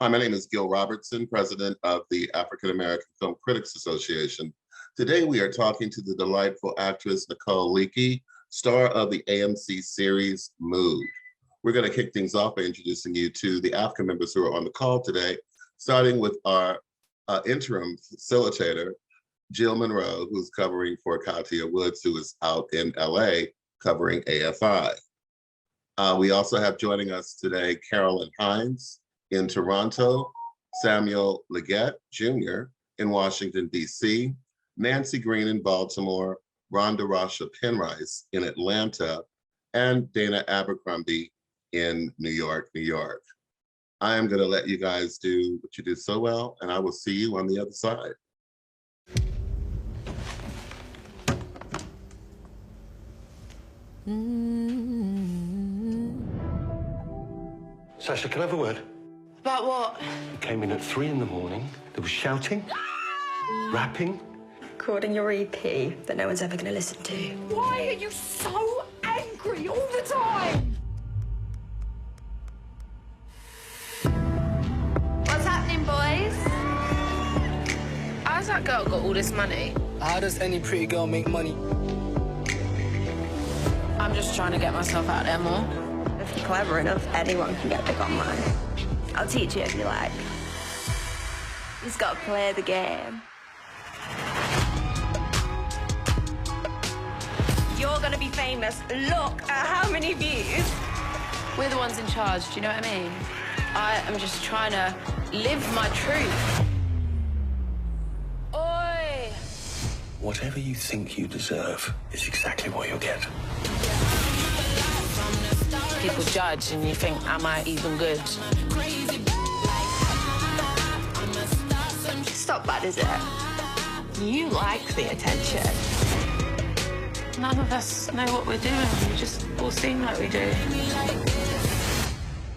Hi, my name is Gil Robertson, president of the African American Film Critics Association. Today, we are talking to the delightful actress Nicole Leakey, star of the AMC series Mood. We're going to kick things off by introducing you to the AAFCA members who are on the call today, starting with our interim facilitator, Jill Monroe, who's covering for Katia Woods, who is out in LA covering AFI. We also have joining us today Carolyn Hines in Toronto, Samuel Leggett Jr. in Washington, D.C., Nancy Green in Baltimore, Rhonda Rasha Penrice in Atlanta, and Dana Abercrombie in New York, New York. I am going to let you guys do what you do so well, and I will see you on the other side. Sasha, can I have a word? About what? You came in at 3 in the morning. There was shouting, rapping. Recording your EP that no one's ever going to listen to. Why are you so angry all the time? What's happening, boys? How's that girl got all this money? How does any pretty girl make money? I'm just trying to get myself out there more. If you're clever enough, anyone can get big online. I'll teach you if you like. You just gotta play the game. You're gonna be famous. Look at how many views. We're the ones in charge, do you know what I mean? I am just trying to live my truth. Oi! Whatever you think you deserve is exactly what you'll get. People judge and you think, am I even good? It's not bad, is it? You like the attention. None of us know what we're doing. We just all seem like we do. I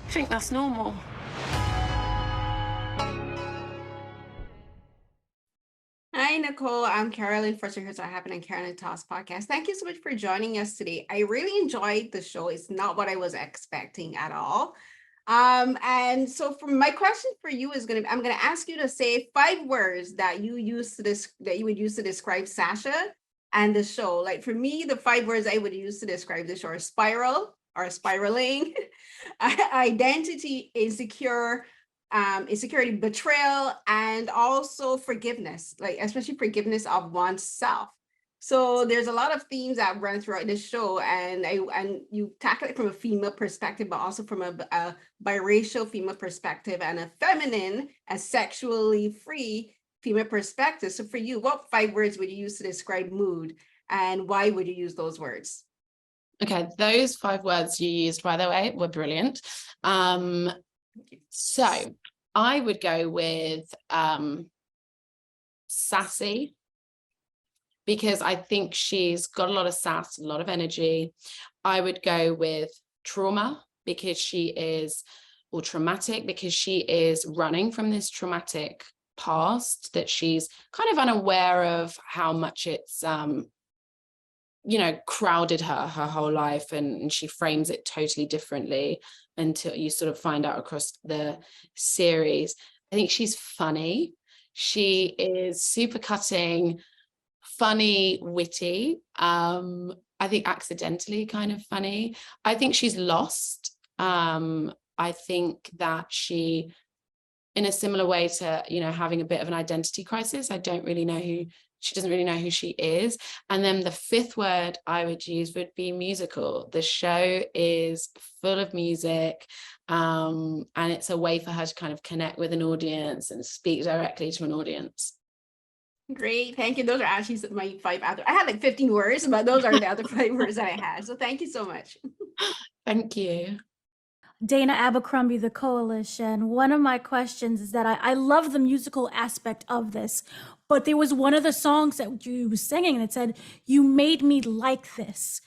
think that's normal. Hi, Nicole. I'm Carolyn. First, here's what happened on Carolyn Talks podcast. Thank you so much for joining us today. I really enjoyed the show. It's not what I was expecting at all. And so for my question for you is I'm gonna ask you to say 5 words that you would use to describe Sasha and the show. Like for me, the 5 words I would use to describe the show are spiral or spiraling, identity, insecure, insecurity, betrayal, and also forgiveness, like especially forgiveness of oneself. So there's a lot of themes that run throughout this show, and you tackle it from a female perspective, but also from a biracial female perspective and a feminine, a sexually free female perspective. So for you, what 5 words would you use to describe Mood, and why would you use those words? Okay, those 5 words you used, by the way, were brilliant. So I would go with sassy, because I think she's got a lot of sass, a lot of energy. I would go with trauma, because she is, or traumatic, because she is running from this traumatic past that she's kind of unaware of how much it's crowded her whole life, and she frames it totally differently until you sort of find out across the series. I think she's funny. She is super cutting, funny, witty. I think accidentally kind of funny. I think she's lost. I think that she, in a similar way to, having a bit of an identity crisis, she doesn't really know who she is. And then the 5th word I would use would be musical. The show is full of music, and it's a way for her to kind of connect with an audience and speak directly to an audience. Great, thank you. Those are actually my 5 other. I had like 15 words, but those are the other 5 words that I had. So thank you so much. Thank you. Dana Abercrombie, The Coalition. One of my questions is that I love the musical aspect of this, but there was one of the songs that you were singing and it said, "You made me like this."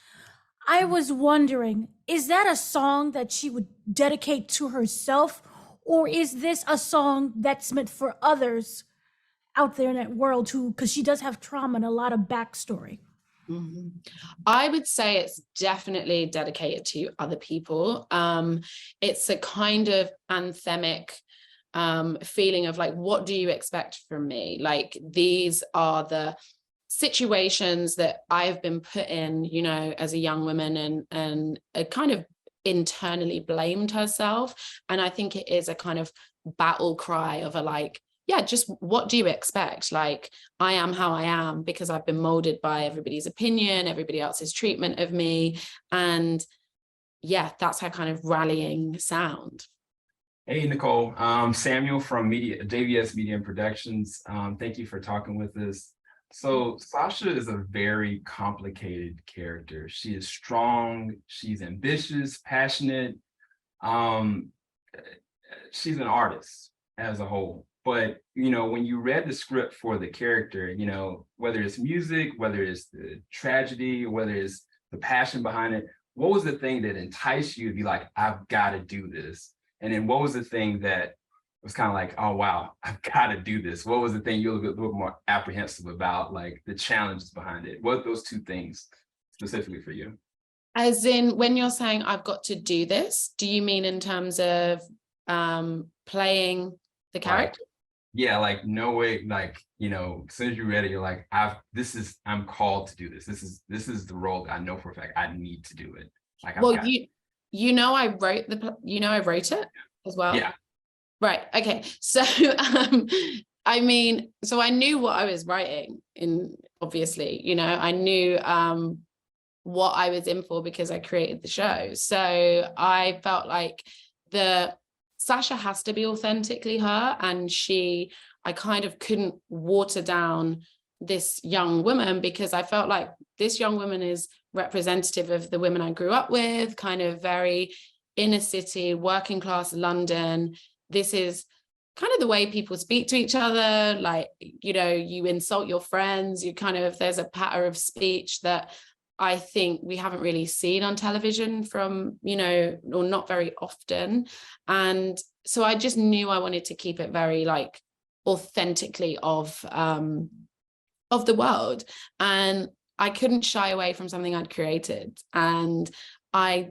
I was wondering, is that a song that she would dedicate to herself, or is this a song that's meant for others out there in that world who, because she does have trauma and a lot of backstory? Mm-hmm. I would say it's definitely dedicated to other people. It's a kind of anthemic feeling of like, what do you expect from me? Like, these are the situations that I've been put in, you know, as a young woman, and kind of internally blamed herself. And I think it is a kind of battle cry of a like, yeah, just what do you expect? Like, I am how I am because I've been molded by everybody's opinion, everybody else's treatment of me. And yeah, that's her kind of rallying sound. Hey, Nicole. Samuel from JVS Media and Productions. Thank you for talking with us. So Sasha is a very complicated character. She is strong, she's ambitious, passionate. She's an artist as a whole. But, you know, when you read the script for the character, you know, whether it's music, whether it's the tragedy, whether it's the passion behind it, what was the thing that enticed you to be like, I've got to do this? And then what was the thing that was kind of like, oh, wow, I've got to do this? What was the thing you were a little more apprehensive about, like the challenges behind it? What are those two things specifically for you? As in, when you're saying I've got to do this, do you mean in terms of playing the character? Yeah, like no way, like, you know, as soon as you read it, you're like, I'm called to do this. This is the role that I know for a fact I need to do it. Like, well, you know, I wrote it as well. Yeah. Right. Okay. So, I mean, so I knew what I was writing in, obviously, you know, I knew what I was in for because I created the show. So I felt like Sasha has to be authentically her, and I kind of couldn't water down this young woman because I felt like this young woman is representative of the women I grew up with, kind of very inner city, working class London. This is kind of the way people speak to each other. Like, you know, you insult your friends, there's a patter of speech that I think we haven't really seen on television from, you know, or not very often. And so I just knew I wanted to keep it very like authentically of the world. And I couldn't shy away from something I'd created. And I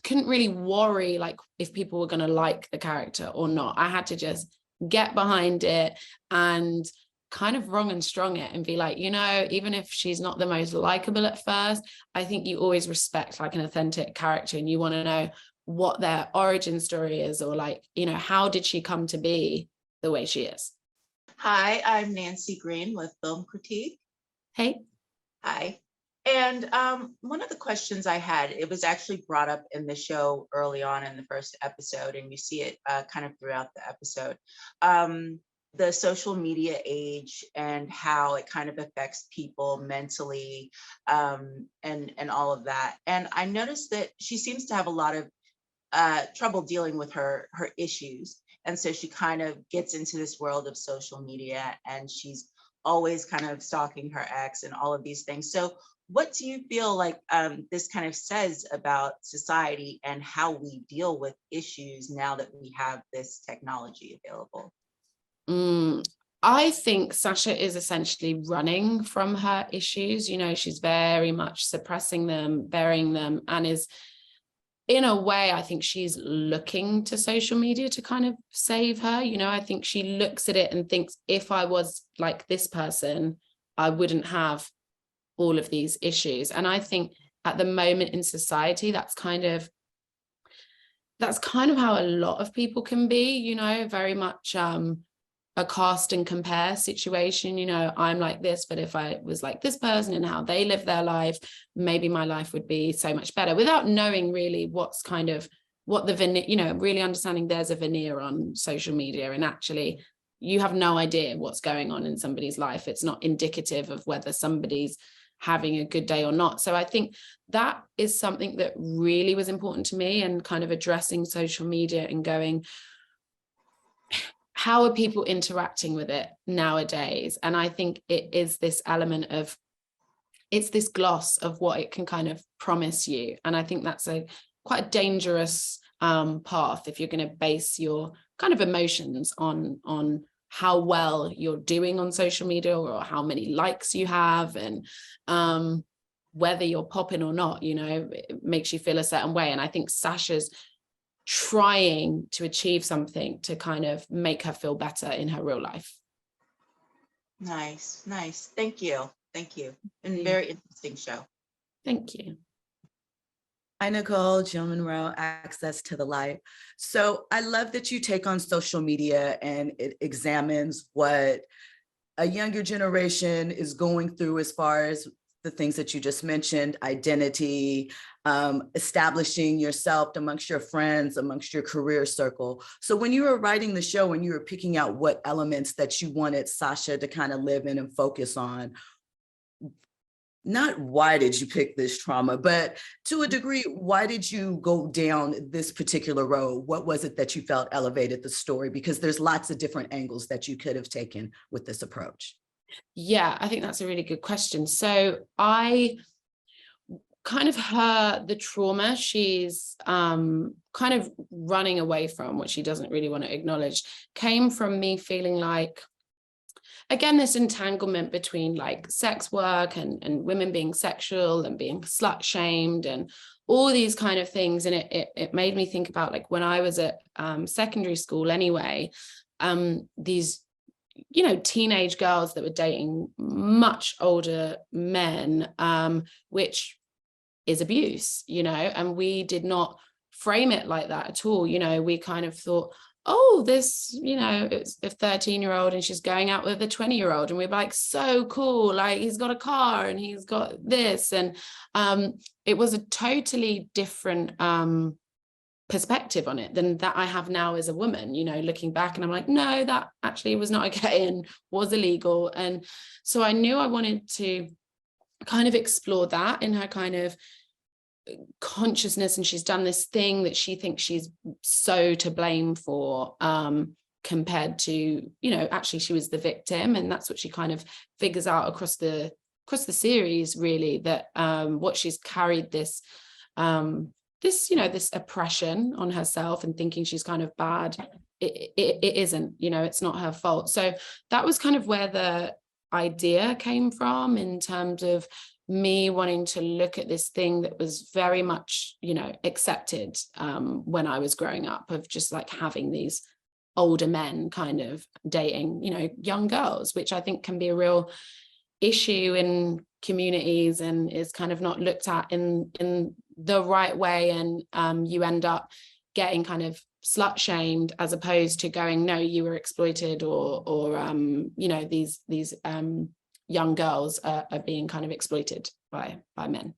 couldn't really worry like if people were going to like the character or not. I had to just get behind it and kind of wrong and strong it and be like, you know, even if she's not the most likable at first, I think you always respect like an authentic character, and you want to know what their origin story is, or like, you know, how did she come to be the way she is. Hi, I'm Nancy Green with Film Critique. Hey. Hi. And one of the questions I had, it was actually brought up in the show early on in the first episode, and you see it kind of throughout the episode. The social media age and how it kind of affects people mentally, and all of that. And I noticed that she seems to have a lot of trouble dealing with her issues. And so she kind of gets into this world of social media, and she's always kind of stalking her ex and all of these things. So what do you feel like this kind of says about society and how we deal with issues now that we have this technology available? I think Sasha is essentially running from her issues. You know, she's very much suppressing them, burying them, and is, in a way, I think she's looking to social media to kind of save her. You know, I think she looks at it and thinks, if I was like this person, I wouldn't have all of these issues. And I think at the moment in society, that's kind of how a lot of people can be, you know, very much a cast and compare situation. You know, I'm like this, but if I was like this person and how they live their life, maybe my life would be so much better, without knowing really what the veneer, you know, really understanding there's a veneer on social media, and actually you have no idea what's going on in somebody's life. It's not indicative of whether somebody's having a good day or not. So I think that is something that really was important to me, and kind of addressing social media and going, how are people interacting with it nowadays? And I think it is this element of, it's this gloss of what it can kind of promise you. And I think that's quite a dangerous path if you're going to base your kind of emotions on how well you're doing on social media, or how many likes you have, and whether you're popping or not, you know, it makes you feel a certain way. And I think Sasha's trying to achieve something to kind of make her feel better in her real life. Nice. Thank you. And very interesting show. Thank you. Hi, Nicole, Jill Monroe, Access to the Light. So I love that you take on social media and it examines what a younger generation is going through as far as the things that you just mentioned, identity, establishing yourself amongst your friends, amongst your career circle. So when you were writing the show and you were picking out what elements that you wanted Sasha to kind of live in and focus on, not why did you pick this trauma, but to a degree, why did you go down this particular road? What was it that you felt elevated the story? Because there's lots of different angles that you could have taken with this approach. Yeah, I think that's a really good question. So I kind of the trauma she's kind of running away from, what she doesn't really want to acknowledge, came from me feeling like, again, this entanglement between like sex work and women being sexual and being slut shamed and all these kind of things. And it made me think about like when I was at secondary school anyway, these, you know, teenage girls that were dating much older men, which is abuse, you know, and we did not frame it like that at all. You know, we kind of thought, oh, this, you know, it's a 13-year-old and she's going out with a 20-year-old. And we're like, so cool. Like he's got a car and he's got this. And it was a totally different perspective on it than that I have now as a woman, you know, looking back, and I'm like, no, that actually was not okay and was illegal. And so I knew I wanted to kind of explore that in her kind of consciousness, and she's done this thing that she thinks she's so to blame for, compared to, you know, actually she was the victim, and that's what she kind of figures out across the series, really, that what she's carried this you know, this oppression on herself and thinking she's kind of bad. It isn't, you know, it's not her fault. So that was kind of where the idea came from, in terms of me wanting to look at this thing that was very much, you know, accepted when I was growing up, of just like having these older men kind of dating, you know, young girls, which I think can be a real issue in communities and is kind of not looked at in the right way. And you end up getting kind of slut shamed, as opposed to going, no, you were exploited, or you know, these young girls are being kind of exploited by men.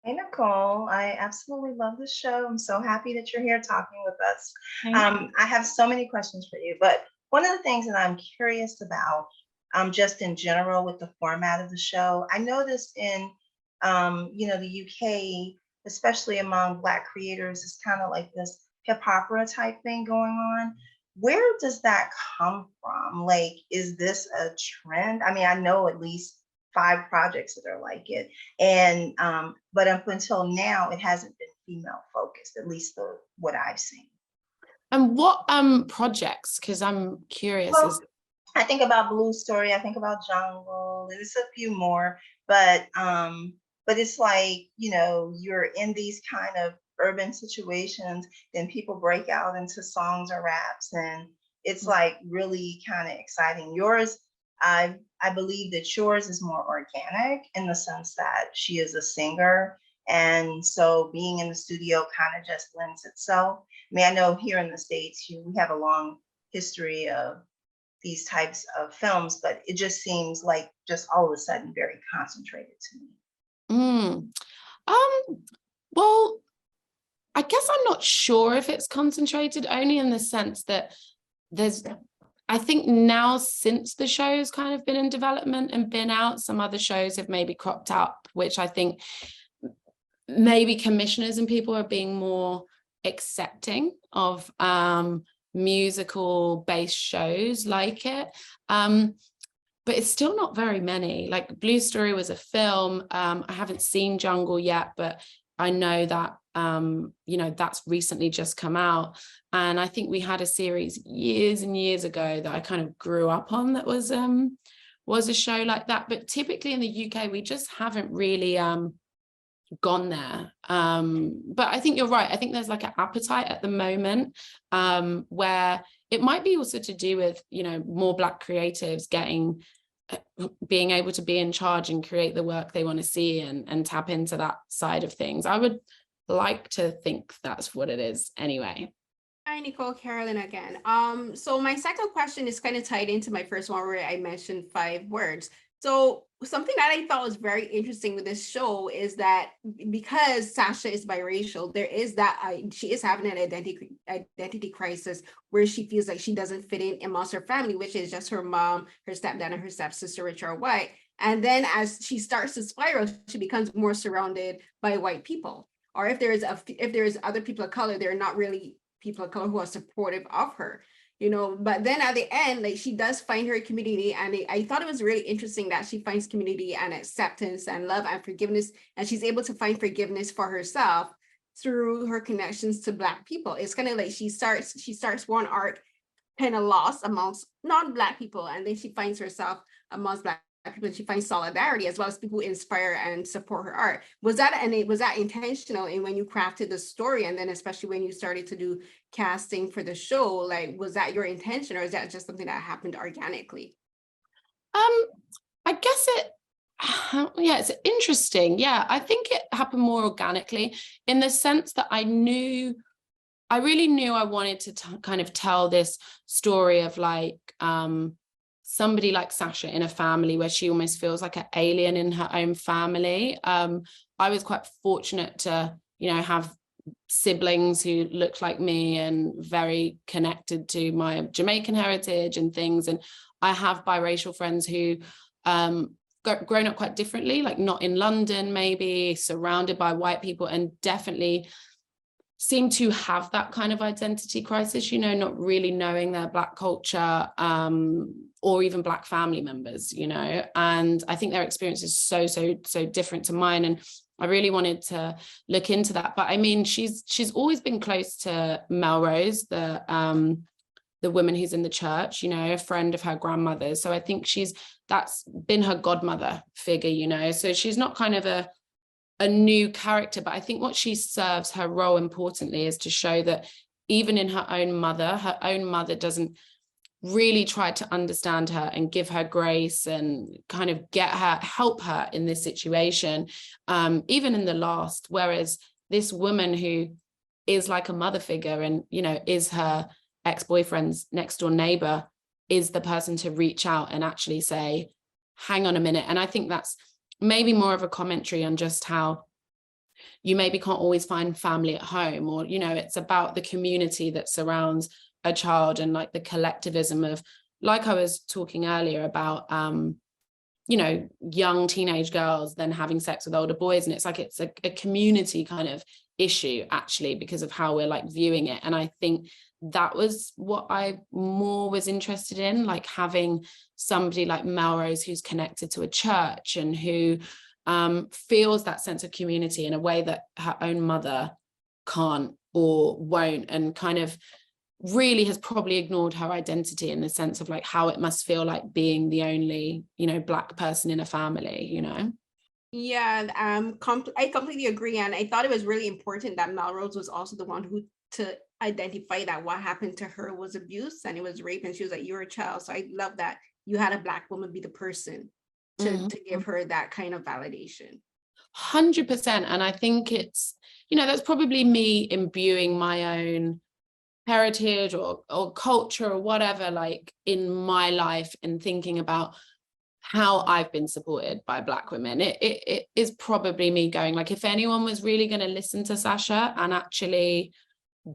Hey, Nicole, I absolutely love the show. I'm so happy that you're here talking with us. I have so many questions for you, but one of the things that I'm curious about, just in general with the format of the show, I noticed in, you know, the UK, especially among Black creators, it's kind of like this hip opera type thing going on. Where does that come from? Like, is this a trend? I mean, I know at least 5 projects that are like it, and but up until now, it hasn't been female focused, at least what I've seen. And what projects? Because I'm curious. Well, I think about Blue Story, I think about Jungle, and there's a few more, but it's like, you know, you're in these kind of urban situations, then people break out into songs or raps, and it's like really kind of exciting. Yours, I believe that yours is more organic in the sense that she is a singer, and so being in the studio kind of just lends itself. I mean, I know here in the States, we have a long history of these types of films, but it just seems like just all of a sudden very concentrated to me. Well, I guess I'm not sure if it's concentrated, only in the sense that I think now, since the show's kind of been in development and been out, some other shows have maybe cropped up, which I think maybe commissioners and people are being more accepting of musical based shows like it. But it's still not very many. Like Blue Story was a film. I haven't seen Jungle yet, but I know that, you know, that's recently just come out. And I think we had a series years and years ago that I kind of grew up on that was a show like that. But typically in the UK, we just haven't really gone there. But I think you're right. I think there's like an appetite at the moment, where it might be also to do with, you know, more Black creatives being able to be in charge and create the work they want to see and tap into that side of things. I would like to think that's what it is anyway. Hi, Nicole, Carolyn again. So my second question is kind of tied into my first one where I mentioned 5 words. So something that I thought was very interesting with this show is that because Sasha is biracial, there is that she is having an identity crisis where she feels like she doesn't fit in amongst her family, which is just her mom, her stepdad, and her stepsister, which are white. And then as she starts to spiral, she becomes more surrounded by white people. Or if there is other people of color, they're not really people of color who are supportive of her, you know. But then at the end, like, she does find her community, and I thought it was really interesting that she finds community and acceptance and love and forgiveness, and she's able to find forgiveness for herself through her connections to Black people. It's kind of like she starts one arc kind of lost amongst non-Black people, and then she finds herself amongst Black people, and she finds solidarity as well as people who inspire and support her art. Was that intentional in when you crafted the story, and then especially when you started to do casting for the show? Like, was that your intention, or is that just something that happened organically? I guess it's interesting. Yeah, I think it happened more organically in the sense that I really knew I wanted to kind of tell this story of like somebody like Sasha in a family where she almost feels like an alien in her own family. I was quite fortunate to, you know, have siblings who looked like me and very connected to my Jamaican heritage and things. And I have biracial friends who grown up quite differently, like not in London, maybe surrounded by white people, and definitely seem to have that kind of identity crisis, you know, not really knowing their Black culture, or even Black family members, you know. And I think their experience is so different to mine. And I really wanted to look into that. But I mean, she's always been close to Melrose, the woman who's in the church, you know, a friend of her grandmother's. So I think that's been her godmother figure, you know. So she's not kind of a new character, but I think what she serves her role importantly is to show that even in her own mother doesn't really try to understand her and give her grace and kind of help her in this situation, even in the last. Whereas this woman who is like a mother figure and, you know, is her ex-boyfriend's next door neighbor, is the person to reach out and actually say, hang on a minute. And I think that's maybe more of a commentary on just how you maybe can't always find family at home, or, you know, it's about the community that surrounds a child and like the collectivism of, like I was talking earlier about, you know, young teenage girls then having sex with older boys. And it's like, it's a community kind of issue actually, because of how we're like viewing it. And I think that was what I more was interested in, like having somebody like Melrose who's connected to a church and who feels that sense of community in a way that her own mother can't or won't, and kind of really has probably ignored her identity in the sense of like how it must feel like being the only, you know, Black person in a family, you know. Yeah, I completely agree. And I thought it was really important that Melrose was also the one who to identify that what happened to her was abuse and it was rape. And she was like, you're a child. So I love that you had a Black woman be the person to give her that kind of validation. 100%. And I think it's, you know, that's probably me imbuing my own heritage or culture or whatever, like in my life, and thinking about how I've been supported by Black women. It is probably me going, like, if anyone was really going to listen to Sasha and actually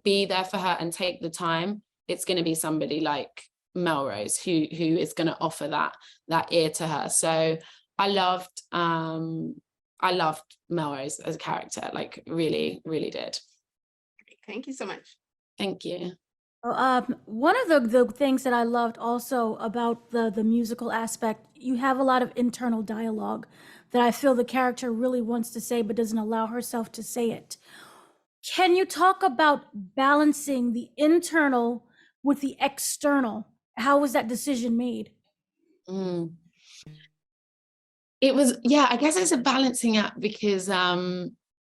be there for her and take the time, it's going to be somebody like Melrose who is going to offer that ear to her. So I loved Melrose as a character, like really did. Thank you so much. Thank you. One of the things that I loved also about the musical aspect, you have a lot of internal dialogue that I feel the character really wants to say but doesn't allow herself to say it. Can you talk about balancing the internal with the external? How was that decision made? It was, yeah, I guess it's a balancing act because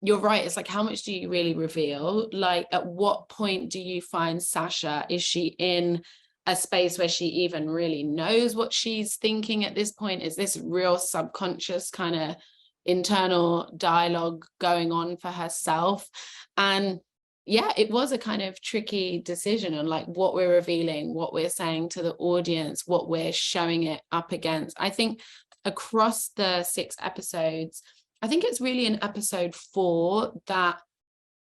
you're right. It's like, how much do you really reveal? Like, at what point do you find Sasha? Is she in a space where she even really knows what she's thinking at this point? Is this real subconscious kind of internal dialogue going on for herself? And yeah, it was a kind of tricky decision on like what we're revealing, what we're saying to the audience, what we're showing it up against. I think across the 6 episodes, I think it's really in episode 4 that,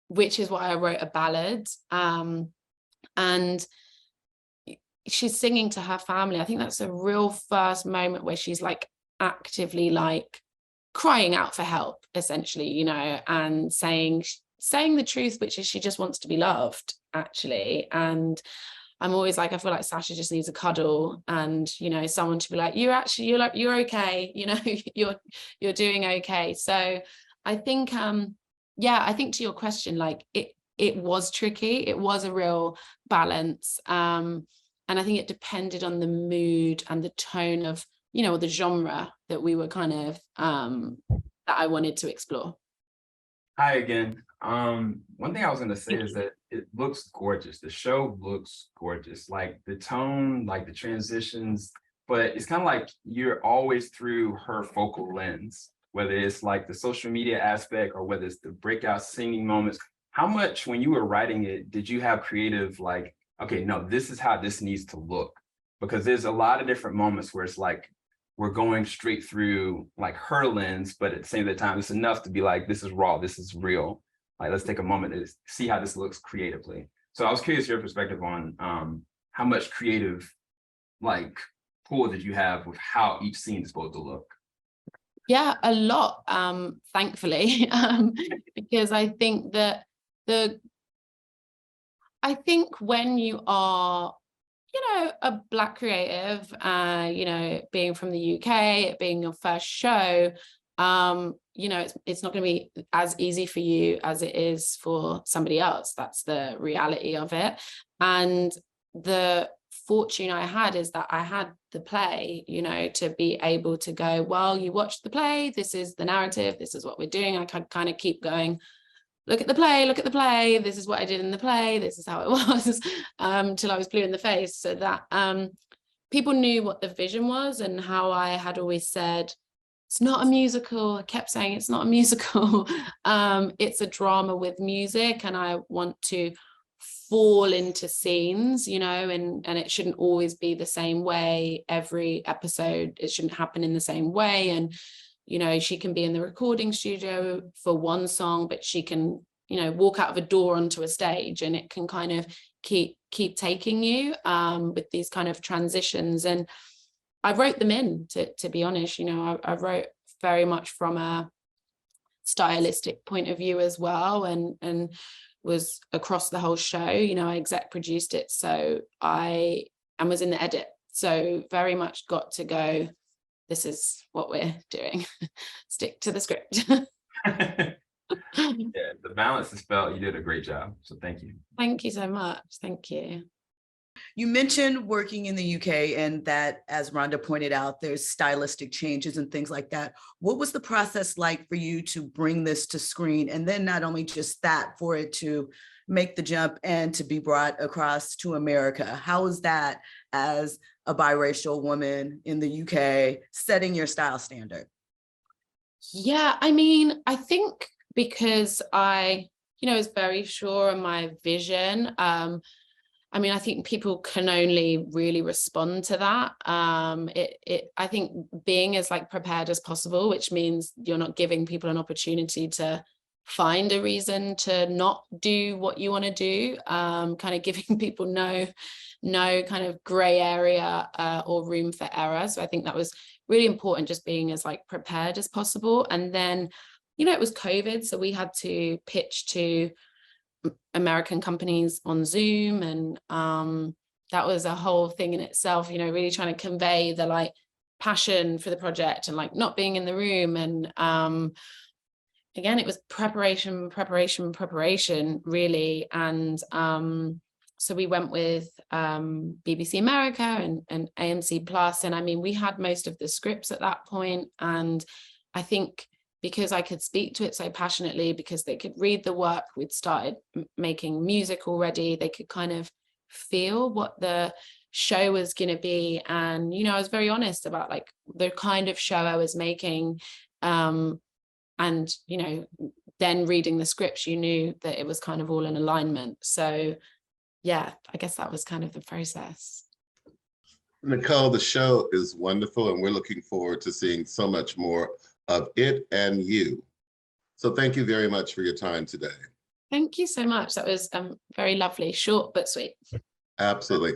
which is why I wrote a ballad. And she's singing to her family. I think that's a real first moment where she's like actively like crying out for help, essentially, you know, and saying the truth, which is she just wants to be loved, actually. And I'm always like, I feel like Sasha just needs a cuddle and, you know, someone to be like, you're okay, you know, you're doing okay. So I think, yeah, I think to your question, like it was tricky. It was a real balance. And I think it depended on the mood and the tone of, you know, the genre that we were kind of, that I wanted to explore. Hi again. One thing I was going to say is that it looks gorgeous. The show looks gorgeous, like the tone, like the transitions, but it's kind of like you're always through her focal lens, whether it's like the social media aspect or whether it's the breakout singing moments. How much, when you were writing it, did you have creative, like, okay, no, this is how this needs to look? Because there's a lot of different moments where it's like, we're going straight through like her lens, but at the same time, it's enough to be like, this is raw, this is real. Like, let's take a moment to see how this looks creatively. So I was curious your perspective on how much creative like pool did you have with how each scene is supposed to look? Yeah, a lot, thankfully, because I think that I think when you are, you know, a Black creative, you know, being from the UK, it being your first show, you know, it's not going to be as easy for you as it is for somebody else. That's the reality of it. And the fortune I had is that I had the play, you know, to be able to go, well, you watched the play, this is the narrative, this is what we're doing. I could kind of keep going, look at the play, this is what I did in the play, this is how it was, till I was blue in the face. So that people knew what the vision was and how I had always said, it's not a musical. I kept saying it's not a musical. It's a drama with music, and I want to fall into scenes, you know, and it shouldn't always be the same way every episode. It shouldn't happen in the same way. And, you know, she can be in the recording studio for one song, but she can, you know, walk out of a door onto a stage, and it can kind of keep taking you with these kind of transitions. And I wrote them in, to be honest, you know, I wrote very much from a stylistic point of view as well, and was across the whole show. You know, I exec produced it, so I was in the edit, so very much got to go, this is what we're doing. Stick to the script. Yeah, the balance is felt. You did a great job, so thank you. Thank you so much. Thank you. You mentioned working in the UK and that, as Rhonda pointed out, there's stylistic changes and things like that. What was the process like for you to bring this to screen? And then not only just that, for it to make the jump and to be brought across to America. How was that as a biracial woman in the UK, setting your style standard? Yeah, I mean, I think because I, you know, was very sure in my vision. I mean, I think people can only really respond to that. I think being as like prepared as possible, which means you're not giving people an opportunity to find a reason to not do what you want to do, kind of giving people no kind of gray area or room for error. So I think that was really important, just being as like prepared as possible. And then, you know, it was COVID, so we had to pitch to American companies on Zoom, and that was a whole thing in itself, you know, really trying to convey the like passion for the project and like not being in the room. And again, it was preparation really. And so we went with BBC America and AMC Plus, and I mean, we had most of the scripts at that point, and I think because I could speak to it so passionately, because they could read the work, we'd started making music already, they could kind of feel what the show was going to be. And, you know, I was very honest about like the kind of show I was making. And, you know, then reading the scripts, you knew that it was kind of all in alignment. So yeah, I guess that was kind of the process. Nicole, the show is wonderful, and we're looking forward to seeing so much more of it and you. So thank you very much for your time today. Thank you so much. That was very lovely, short but sweet. Absolutely.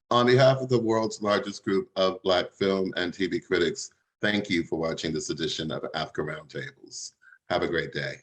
On behalf of the world's largest group of Black film and TV critics, thank you for watching this edition of AAFCA Roundtables. Have a great day.